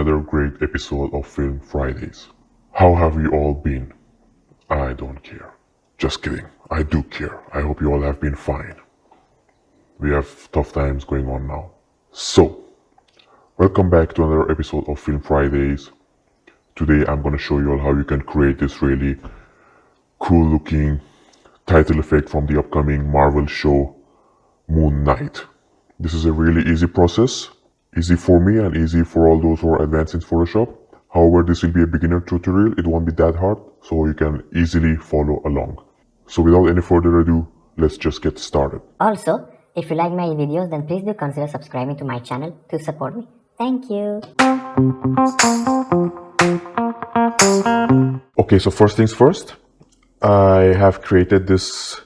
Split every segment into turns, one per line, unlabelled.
another great episode of Film Fridays. How have you all been? I don't care. Just kidding. I do care. I hope you all have been fine. We have tough times going on now. So, welcome back to another episode of Film Fridays. Today I'm going to show you all how you can create this really cool looking title effect from the upcoming Marvel show Moon Knight. This is a really easy process. Easy for me and easy for all those who are advanced in Photoshop. However, this will be a beginner tutorial. It won't be that hard, so you can easily follow along. So without any further ado, let's just get started.
Also, if you like my videos, then please do consider subscribing to my channel to support me. Thank you.
Okay, so first things first, I have created this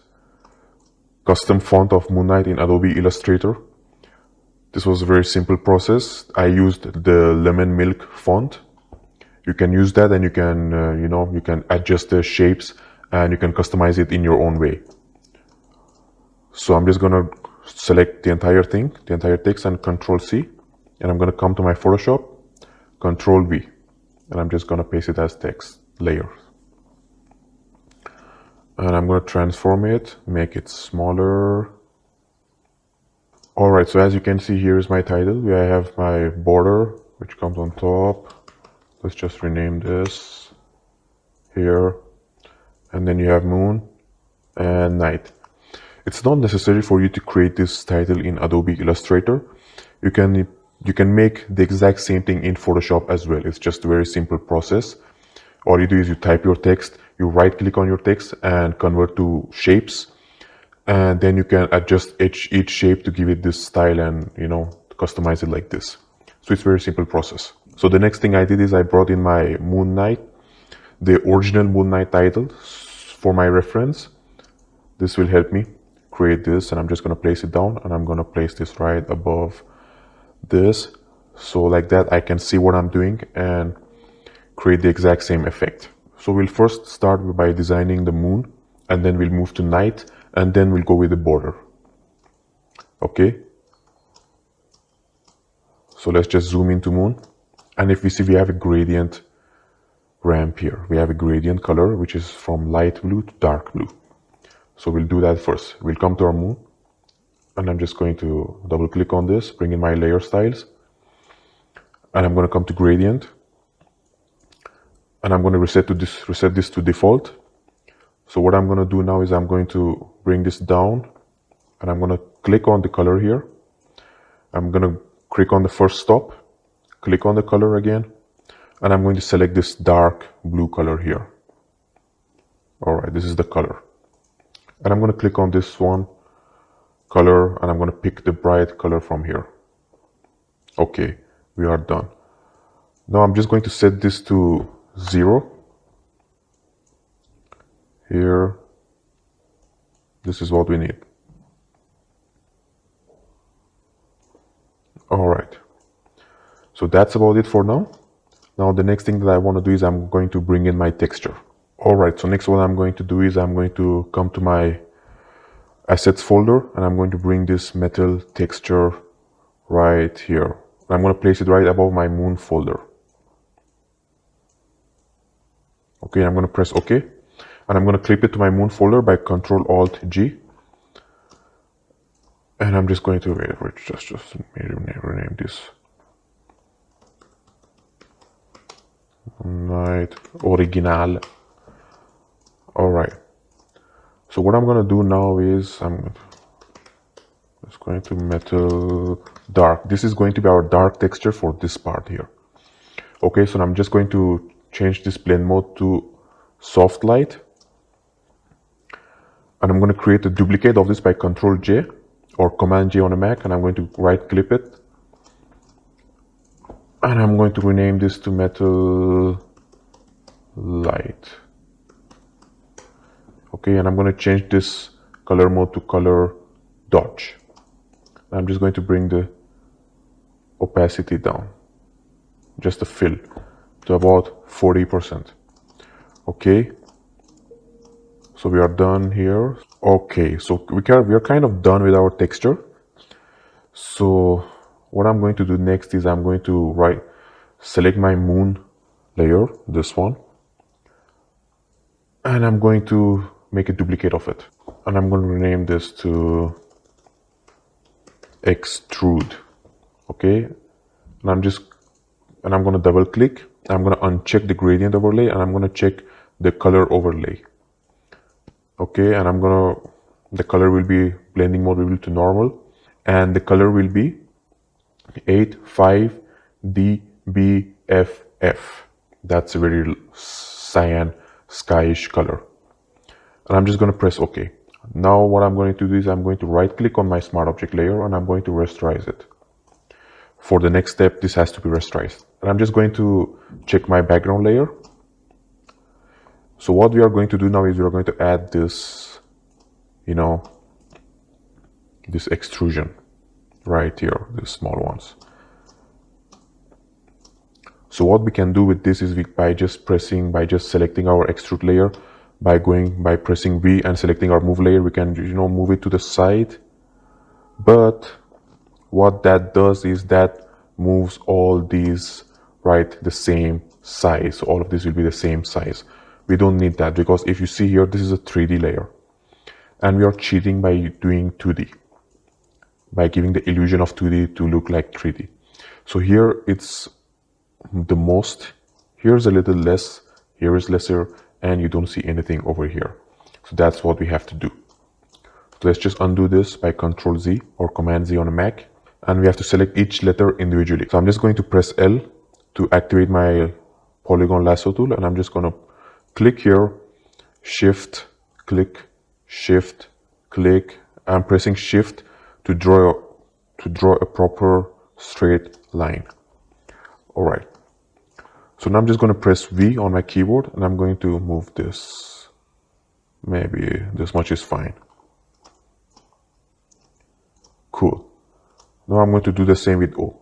custom font of Moon Knight in Adobe Illustrator. This was a very simple process. I used the Lemon Milk font. You can use that, and you can, you can adjust the shapes and you can customize it in your own way. So I'm just gonna select the entire thing, the entire text, and Control C, and I'm gonna come to my Photoshop, Control V, and I'm just gonna paste it as text layer. And I'm gonna transform it, make it smaller. All right, so as you can see, here is my title. I have my border, which comes on top. Let's just rename this here. And then you have Moon and Night. It's not necessary for you to create this title in Adobe Illustrator. You can make the exact same thing in Photoshop as well. It's just a very simple process. All you do is you type your text, you right click on your text and convert to shapes. And then you can adjust each shape to give it this style and, customize it like this. So it's a very simple process. So the next thing I did is I brought in my Moon Knight, the original Moon Knight title for my reference. This will help me create this, and I'm just going to place it down, and I'm going to place this right above this. So like that, I can see what I'm doing and create the exact same effect. So we'll first start by designing the moon, and then we'll move to night, and then we'll go with the border. Okay. So let's just zoom into moon. And if we see, we have a gradient ramp here. We have a gradient color, which is from light blue to dark blue. So we'll do that first. We'll come to our moon, and I'm just going to double click on this, bring in my layer styles, and I'm going to come to gradient, and I'm going to reset this to default. So what I'm going to do now is I'm going to bring this down, and I'm going to click on the color here. I'm going to click on the first stop, click on the color again, and I'm going to select this dark blue color here. All right, this is the color. And I'm going to click on this one color, and I'm going to pick the bright color from here. Okay, we are done. Now I'm just going to set this to 0. Here, this is what we need. All right. So that's about it for now. Now the next thing that I want to do is I'm going to bring in my texture. All right, so next what I'm going to do is I'm going to come to my assets folder, and I'm going to bring this metal texture right here. I'm going to place it right above my moon folder. Okay, I'm going to press OK, and I'm going to clip it to my moon folder by Control Alt G. And I'm just going to just rename this Night Original. All right. So what I'm going to do now is I'm just going to metal dark. This is going to be our dark texture for this part here. Okay, so I'm just going to change this blend mode to soft light. And I'm going to create a duplicate of this by Control J or Command J on a Mac, and I'm going to right click it. And I'm going to rename this to metal light. Okay, and I'm going to change this color mode to color dodge. I'm just going to bring the opacity down, just a fill, to about 40%. Okay, so we are done here. Okay, so we are kind of done with our texture. So what I'm going to do next is I'm going to select my moon layer, this one, and I'm going to make a duplicate of it. And I'm going to rename this to extrude. Okay, and I'm going to double click. I'm going to uncheck the gradient overlay, and I'm going to check the color overlay. Okay, and the color will be, blending mode will be to normal, and the color will be 85DBFF. That's a very cyan skyish color. And I'm just going to press OK. Now what I'm going to do is I'm going to right click on my smart object layer, and I'm going to rasterize it. For the next step, this has to be rasterized. And I'm just going to check my background layer. So what we are going to do now is we are going to add this, this extrusion right here, these small ones. So what we can do with this is by just selecting our extrude layer, by pressing V and selecting our move layer, we can, move it to the side. But what that does is that moves all these, right, the same size. So all of this will be the same size. We don't need that, because if you see here, this is a 3D layer, and we are cheating by doing 2D, by giving the illusion of 2D to look like 3D. So here it's the most, here's a little less, here is lesser, and you don't see anything over here. So that's what we have to do. So let's just undo this by Ctrl Z or Command Z on a Mac, and we have to select each letter individually. So I'm just going to press L to activate my polygon lasso tool, and I'm just going to click here, shift, click, shift, click. I'm pressing shift to draw a proper straight line. All right. So now I'm just going to press V on my keyboard, and I'm going to move this. Maybe this much is fine. Cool. Now I'm going to do the same with O.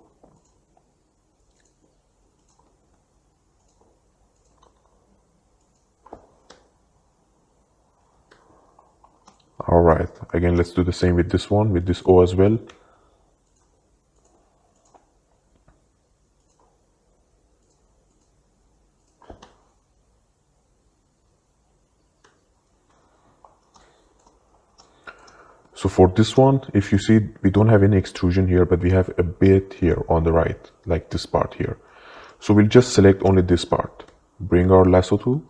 All right, again, let's do the same with this one, with this O as well. So for this one, if you see, we don't have any extrusion here, but we have a bit here on the right, like this part here. So we'll just select only this part. Bring our lasso tool,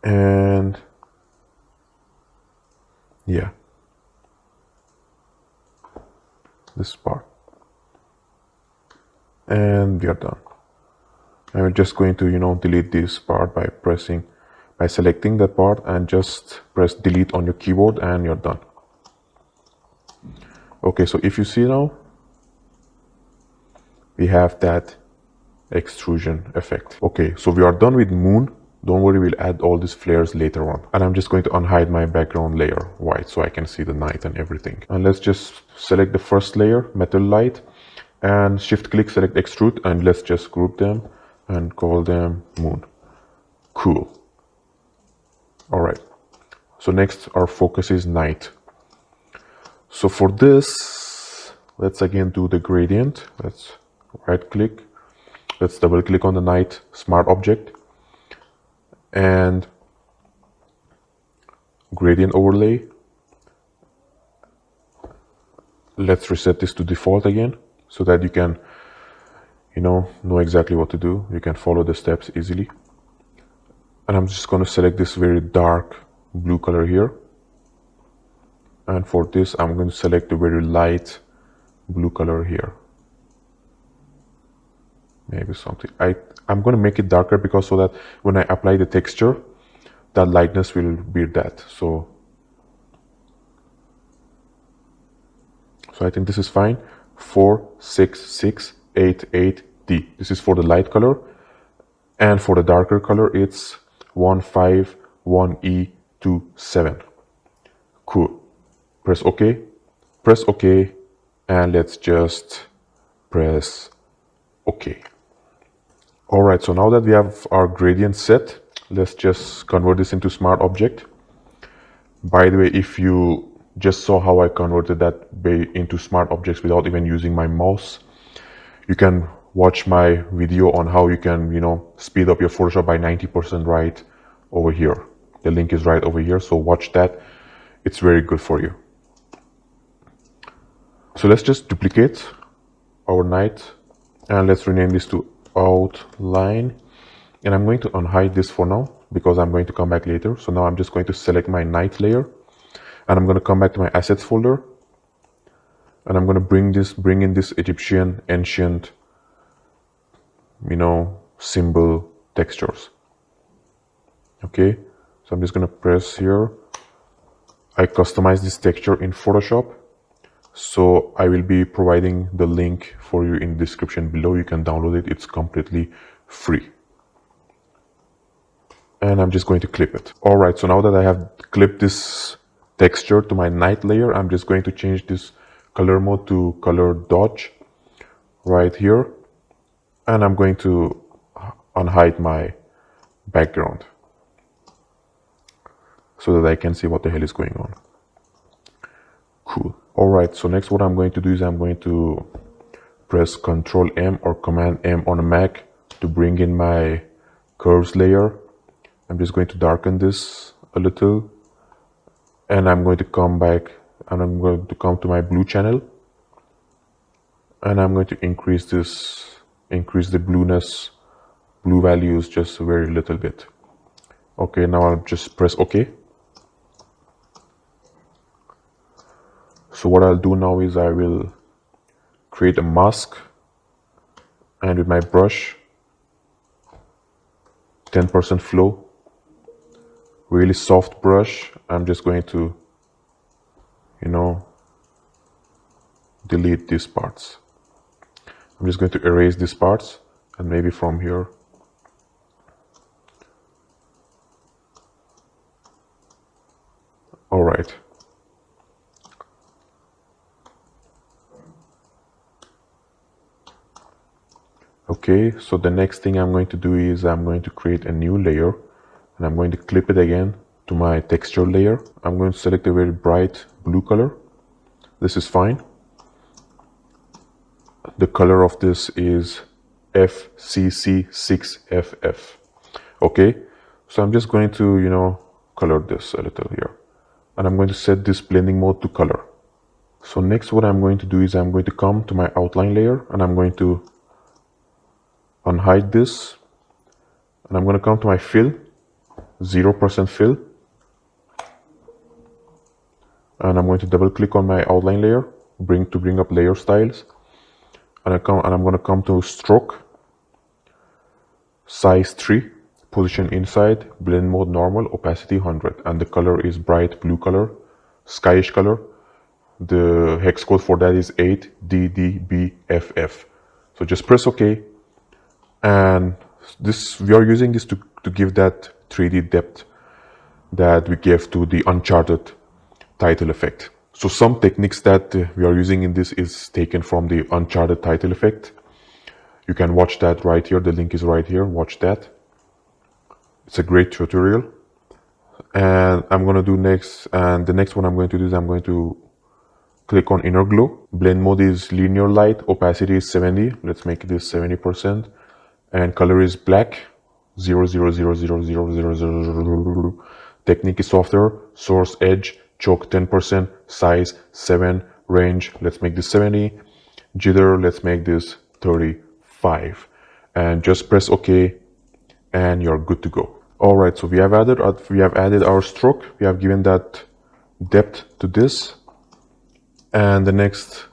and yeah, this part, and we are done. And we're just going to delete this part by selecting that part, and just press delete on your keyboard, and you're done. Okay, so if you see now, we have that extrusion effect. Okay, so we are done with moon. Don't worry, we'll add all these flares later on. And I'm just going to unhide my background layer white so I can see the night and everything. And let's just select the first layer, metal light, and shift click, select extrude, and let's just group them and call them moon. Cool. All right. So next, our focus is night. So for this, let's again do the gradient. Let's right click. Let's double click on the night smart object, and gradient overlay. Let's reset this to default again, so that you can know exactly what to do. You can follow the steps easily. And I'm just going to select this very dark blue color here, and for this I'm going to select a very light blue color here. Maybe something, I'm going to make it darker, because so that when I apply the texture, that lightness will be that. So I think this is fine. 46688D. This is for the light color, and for the darker color it's 151E27. Cool. Press OK. Press OK, and let's just press OK. All right, so now that we have our gradient set, let's just convert this into smart object. By the way, if you just saw how I converted that into smart objects without even using my mouse, you can watch my video on how you can, speed up your Photoshop by 90% right over here. The link is right over here, so watch that. It's very good for you. So let's just duplicate our night and let's rename this to outline. And I'm going to unhide this for now because I'm going to come back later. So now I'm just going to select my night layer and I'm going to come back to my assets folder and I'm going to bring in this Egyptian ancient, symbol textures. Okay, so I'm just going to press here. I customize this texture in Photoshop. So I will be providing the link for you in the description below. You can download it. It's completely free. And I'm just going to clip it. All right, so now that I have clipped this texture to my night layer, I'm just going to change this color mode to color dodge right here. And I'm going to unhide my background so that I can see what the hell is going on. Cool. All right, so next what I'm going to do is I'm going to press Control M or Command M on a Mac to bring in my curves layer. I'm just going to darken this a little and I'm going to come back and I'm going to come to my blue channel and I'm going to increase the blue values just a very little bit. Okay, now I'll just press OK. So what I'll do now is I will create a mask and with my brush 10% flow, really soft brush, I'm just going to delete these parts. I'm just going to erase these parts and maybe from here all right. Okay, so the next thing I'm going to do is I'm going to create a new layer and I'm going to clip it again to my texture layer. I'm going to select a very bright blue color. This is fine. The color of this is FCC6FF. Okay, so I'm just going to, color this a little here. And I'm going to set this blending mode to color. So next what I'm going to do is I'm going to come to my outline layer and I'm going to unhide this and I'm going to come to my fill, 0% fill, and I'm going to double click on my outline layer, bring up layer styles, and I'm going to come to stroke, size 3, position inside, blend mode normal, opacity 100, and the color is bright blue color, skyish color. The hex code for that is 8DDBFF. So just press OK. And we are using this to give that 3D depth that we gave to the Uncharted title effect. So some techniques that we are using in this is taken from the Uncharted title effect. You can watch that right here. The link is right here. Watch that. It's a great tutorial. And I'm going to do next. And the next one I'm going to do is I'm going to click on Inner Glow. Blend mode is linear light. Opacity is 70. Let's make this 70%. And color is black, 0.0000000. Technique is softer, source edge, choke 10%, size 7, range, let's make this 70, jitter, let's make this 35. And just press OK and you're good to go. All right, so we have added our stroke. We have given that depth to this. And the next,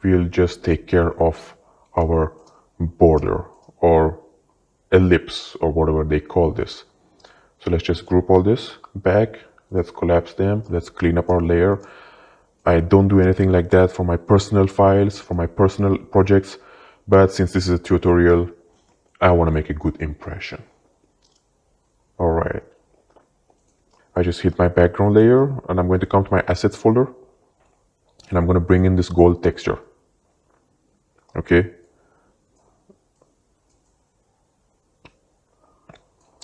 we'll just take care of our border or ellipse or whatever they call this. So let's just group all this back. Let's collapse them. Let's clean up our layer. I don't do anything like that for my personal files, for my personal projects. But since this is a tutorial, I want to make a good impression. All right. I just hit my background layer and I'm going to come to my assets folder and I'm going to bring in this gold texture. Okay.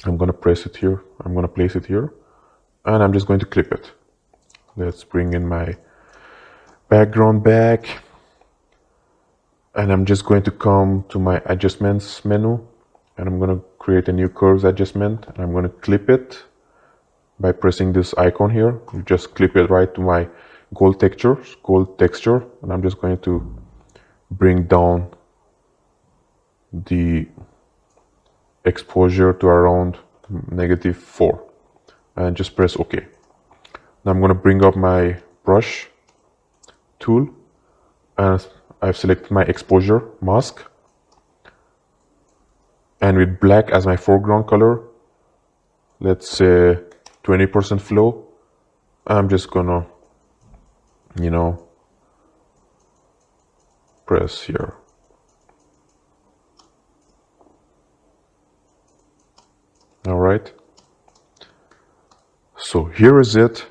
I'm going to press it here. I'm going to place it here and I'm just going to clip it. Let's bring in my background back. And I'm just going to come to my adjustments menu, and I'm going to create a new curves adjustment, and I'm going to clip it by pressing this icon here. You just clip it right to my gold texture, and I'm just going to bring down the exposure to around -4 and just press OK. Now I'm going to bring up my brush tool, and I've selected my exposure mask, and with black as my foreground color, let's say 20% flow, I'm just gonna, press here. All right. So here is it.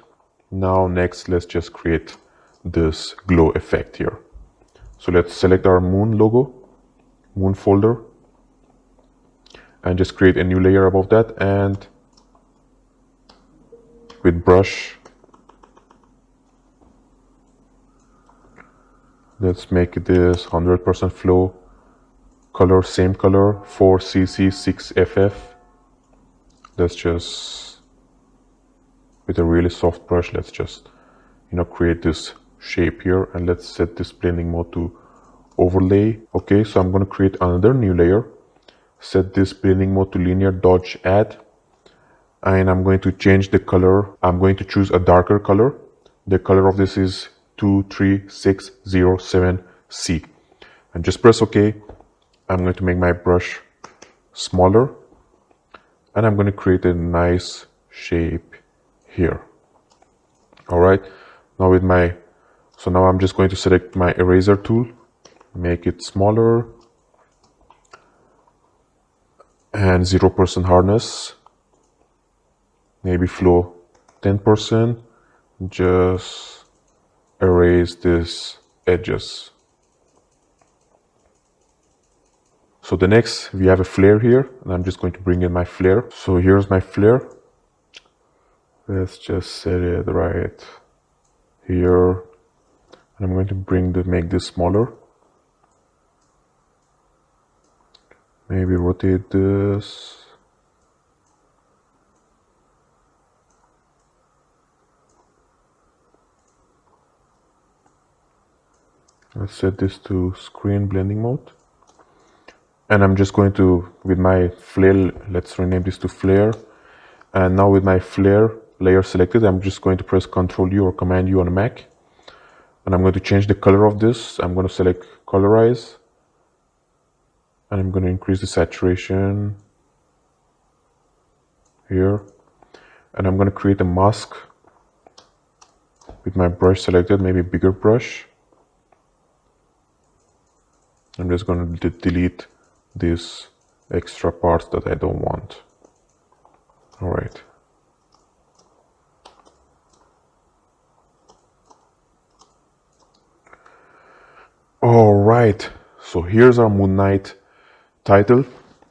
Now next, let's just create this glow effect here. So let's select our moon logo, moon folder, and just create a new layer above that, and with brush, let's make this 100% flow, color same color, 4cc6ff. Let's just, with a really soft brush, let's just create this shape here, and let's set this blending mode to overlay. Okay, so I'm going to create another new layer, set this blending mode to linear, dodge add, and I'm going to change the color. I'm going to choose a darker color. The color of this is 23607C, and just press OK. I'm going to make my brush smaller, and I'm going to create a nice shape here. All right, now with my, so now I'm just going to select my eraser tool, make it smaller, and 0% hardness, maybe flow 10%, just erase these edges. So the next, we have a flare here, and I'm just going to bring in my flare. So here's my flare. Let's just set it right here, and I'm going to make this smaller. Maybe rotate this. Let's set this to screen blending mode. And I'm just going to, with my flare, let's rename this to flare. And now with my flare layer selected, I'm just going to press Ctrl U or Command U on a Mac. And I'm going to change the color of this. I'm going to select colorize. And I'm going to increase the saturation here. And I'm going to create a mask with my brush selected, maybe a bigger brush. I'm just going to delete these extra parts that I don't want. All right. All right. So here's our Moon Knight title.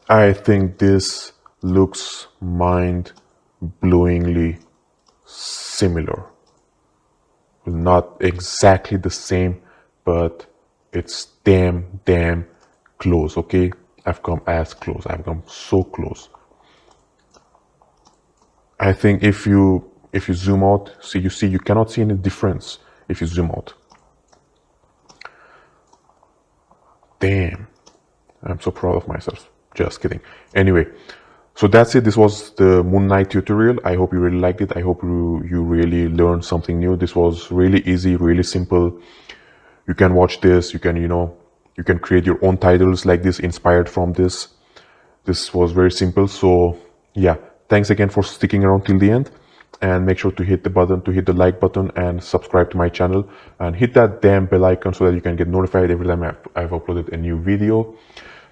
I think this looks mind-blowingly similar. Not exactly the same, but it's damn close. Okay, I've come as close. I've come so close. I think if you zoom out, you cannot see any difference if you zoom out. Damn, I'm so proud of myself. Just kidding. Anyway, so that's it. This was the Moon Knight tutorial. I hope you really liked it. I hope you really learned something new. This was really easy, really simple. You can watch this. You can, you can create your own titles like this, inspired from this. This was very simple. So yeah, thanks again for sticking around till the end, and make sure to hit the like button and subscribe to my channel, and hit that damn bell icon so that you can get notified every time I've uploaded a new video.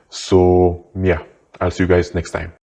So yeah, I'll see you guys next time.